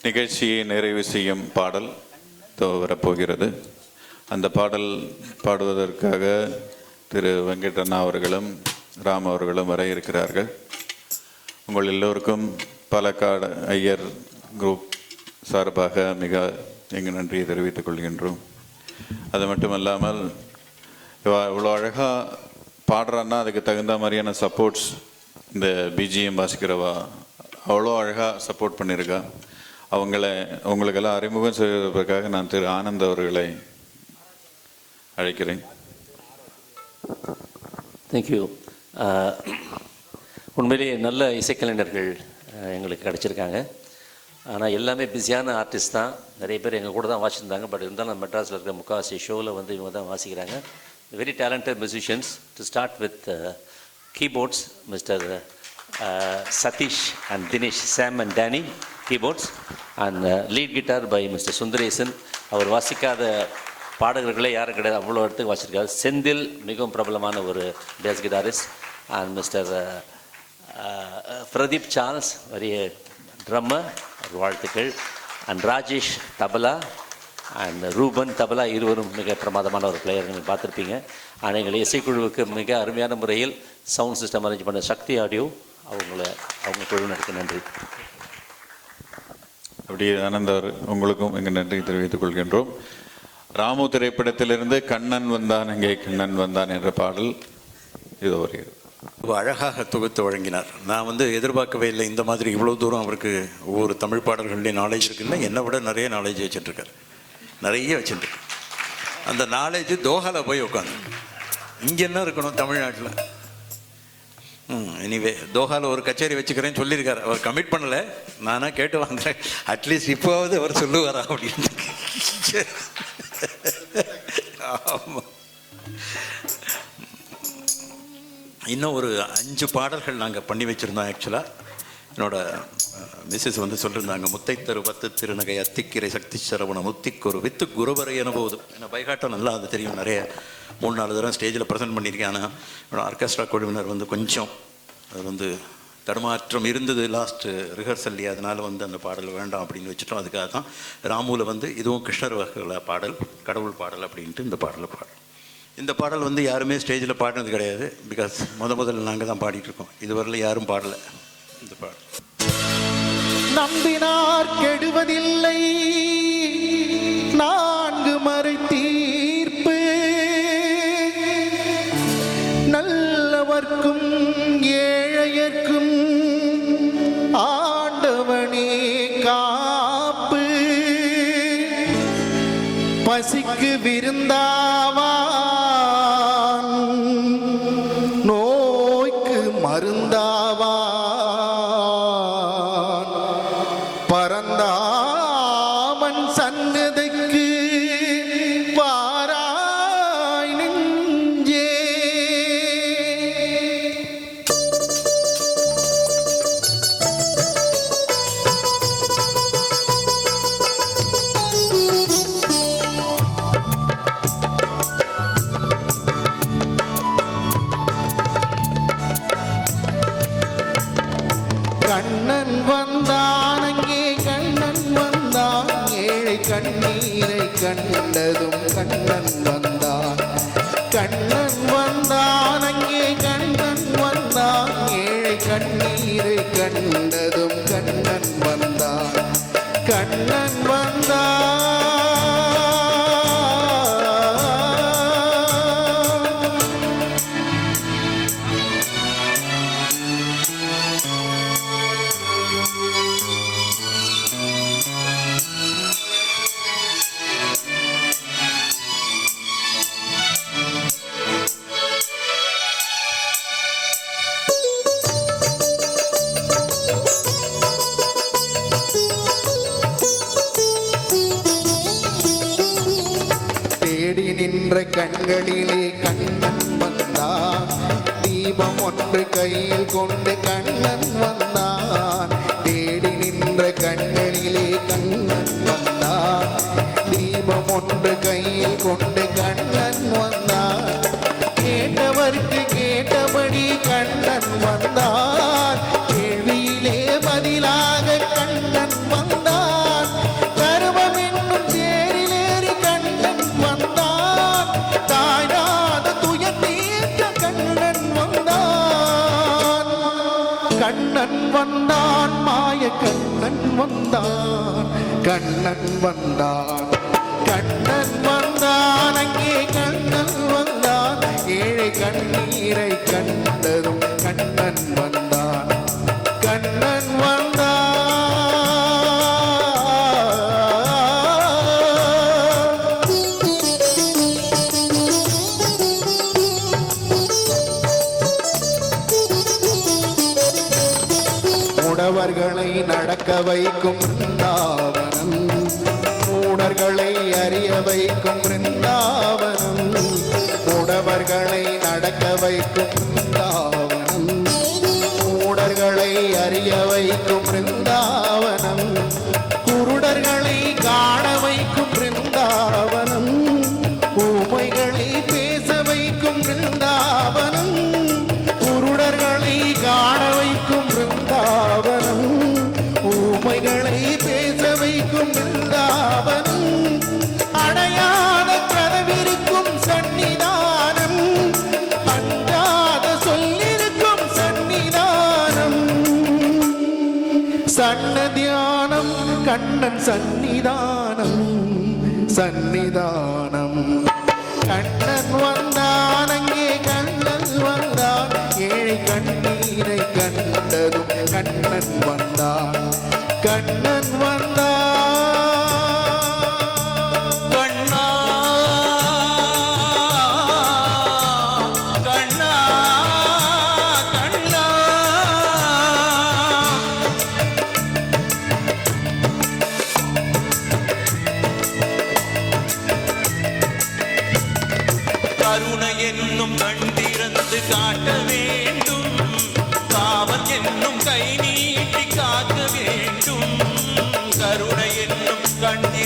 நிகழ்ச்சியை நிறைவு செய்யும் பாடல் வரப்போகிறது. அந்த பாடல் பாடுவதற்காக திரு வெங்கடண்ணா அவர்களும் ராம் அவர்களும் வர இருக்கிறார்கள். உங்கள் எல்லோருக்கும் பாலக்காடு ஐயர் குரூப் சார்பாக மிக எங்கள் நன்றியை தெரிவித்துக் கொள்கின்றோம். அது மட்டுமல்லாமல் இவ்வளோ அழகாக பாடுறான்னா அதுக்கு தகுந்த மாதிரியான சப்போர்ட்ஸ் இந்த பிஜிஎம் வாசிக்கிறவா அவ்வளோ அழகாக சப்போர்ட் பண்ணியிருக்கா. உங்களுக்கெல்லாம் அறிமுகம் செய்வதற்காக நான் திரு ஆனந்த் அவர்களை அழைக்கிறேன். தேங்க்யூ. உண்மையிலேயே நல்ல இசைக்கலைஞர்கள் எங்களுக்கு கிடச்சிருக்காங்க. ஆனால் எல்லாமே பிஸியான ஆர்டிஸ்ட் தான். நிறைய பேர் எங்கள் கூட தான் வாசிச்சிருந்தாங்க. பட் இருந்தாலும் மெட்ராஸில் இருக்கிற முக்கால்வாசி ஷோவில் வந்து இவங்க தான் வாசிக்கிறாங்க. Very talented musicians. To start with keyboards mister Sathish and Dinesh, Sam and Danny keyboards, and lead guitar by mister Sundaresan. அவர் வாசிக்காத பாடகர்களே யாரும் கிடையாது, அவ்வளோ இடத்துக்கு வாசிச்சிருக்காரு. செந்தில் மிகவும் பிரபலமான ஒரு bass guitarist. And mister Pradeep Charles வரிய ட்ரம்மர், வாழ்த்துக்கள். And Rajesh tabla and Ruben tabla, இருவரும் மிக பிரமாதமான ஒரு பிளேயர் நீங்கள் பார்த்துருப்பீங்க. ஆனால் எங்கள் இசைக்குழுவுக்கு மிக அருமையான முறையில் சவுண்ட் சிஸ்டம் அரேஞ்ச் பண்ண சக்தி ஆடியோ, அவங்க குழுவினருக்கு நன்றி. அப்படியே ஆனந்தர் உங்களுக்கும் எங்கள் நன்றி தெரிவித்துக் கொள்கின்றோம். ராமு திரைப்படத்திலிருந்து கண்ணன் வந்தான் எங்கே கண்ணன் வந்தான் என்ற பாடல் இது வருகிறது. அழகாக தொகுத்து வழங்கினார். நான் எதிர்பார்க்கவே இல்லை இந்த மாதிரி இவ்வளோ தூரம் அவருக்கு ஒவ்வொரு தமிழ் பாடல்களுடைய நாலேஜ் இருக்குன்னா என்னை விட நிறைய நாலேஜ் வச்சுட்டுருக்கார், நிறைய வச்சுட்டு. அந்த நாலேஜ் தோஹாவில் போய் உட்காந்து இங்கே என்ன இருக்கணும் தமிழ்நாட்டில். எனிவே தோஹாவில் ஒரு கச்சேரி வச்சுக்கிறேன்னு சொல்லியிருக்காரு. அவர் கமிட் பண்ணலை, நானாக கேட்டு வாங்குறேன். அட்லீஸ்ட் இப்போவாவது அவர் சொல்லுவாரா அப்படின்னு. ஆமாம், இன்னும் ஒரு 5 பாடல்கள் நாங்கள் பண்ணி வச்சுருந்தோம். ஆக்சுவலாக என்னோடய மிஸ்ஸஸ் சொல்லியிருந்தாங்க, முத்தை தரு 10 திருநகை அத்திக்கிரை சக்தி சரவண முத்திக்கொரு வித்து குருவரை என போதும். ஏன்னா பைகாட்டம் நல்லா அது தெரியும், நிறைய 3-4 தடவை ஸ்டேஜில் ப்ரெசென்ட் பண்ணியிருக்கேன். ஆனால் என்னோடய ஆர்கெஸ்ட்ரா குழுவினர் கொஞ்சம் அது தடுமாற்றம் இருந்தது லாஸ்ட்டு ரிஹர்சல்லையே. அதனால் அந்த பாடல் வேண்டாம் அப்படின்னு வச்சுட்டோம். அதுக்காக தான் ராமுவில் இதுவும் கிருஷ்ணர் வகையில் பாடல், கடவுள் பாடல் அப்படின்ட்டு இந்த பாடலை பாடல். இந்த பாடல் யாருமே ஸ்டேஜில் பாடினது கிடையாது. பிகாஸ் முதல்ல நாங்கள் தான் பாடிட்டுருக்கோம். இதுவரையில் யாரும் பாடலை இந்த பாடல். நம்பினார் கெடுவதில்லை 4 மறை தீர்ப்பு, நல்லவர்க்கும் ஏழையர்க்கும் ஆண்டவனே காப்பு, பசிக்கு விருந்தாவா நோய்க்கு மருந்தாவா, பரந்தாமன் சன்னதிக்கு வாராய் நெஞ்சே. கண்ணன் வந்தான் அங்கே கண்ணன் வந்தான், ஏழை கண்ணீரை கண்டதும் கண்ணன் வந்தான். கண்ணன் வந்தான் அங்கே கண்ணன் வந்தான், ஏழை கண்ணீரை கண்டதும் கண்ணன் வந்தான். கண்ணன் வந்தான். நின்ற கண்களிலே கண்ணன் வந்தான், தீபம் ஒன்று கையில் கொண்டு கண்ணன் வந்தான். தேடி நின்ற கண்களிலே கண்ணன் வந்தான், தீபம் ஒன்று கையில் கொண்டு கண்ணன் வந்தான். கேட்டவருக்கு கேட்டபடி கண்ணன் வந்தான், கேள்வியிலே பதிலாக கண்ணன் வந்தான். வந்தான் கண்ணன் வந்தான் கண்ணன் வந்தான் அங்கே கண்ணன் வந்தான் ஏழை கண்ணீரை கண்டதும் கண்ணன் வந்தான் கண்ணன் வந்தான் மூடவர்களை நடக்க வைக்கும் பிருந்தாவனம் மூடர்களை அறிய வைக்கும் பிருந்தாவனம் மூடவர்களை நடக்க வைக்கும் பிருந்தாவனம் மூடர்களை அறிய வைக்கும் பிருந்தாவனம் குருடர்களை காண வைக்கும் பிருந்தாவனம் ஊமைகளை பேச வைக்கும் பிருந்தாவனம் குருடர்களை காண வைக்கும் பிருந்தாவனம் ஊமைகளை பேச வைக்கும் பிருந்தாவனம் அடையாத கதவிருக்கும் சன்னிதானம் அஞ்சாத சொல்லிருக்கும் சன்னிதானம் சன்னதியானம் கண்ணன் சன்னிதானம் சன்னிதானம் கண்ணன் வந்தான் அங்கே கண்ணன் வந்தான் ஏழை கண்ணீரை கண்டதும் கண்ணன் வந்தான் கண்ணன் வந்தான் கண்ணா கண்ணா கண்ணா கருணை என்னும் கண்டிருந்து காட்ட வேண்டும் காவல் என்னும் கை நீட்டி காக்க வேண்டும் கருணை என்னும் கண்டி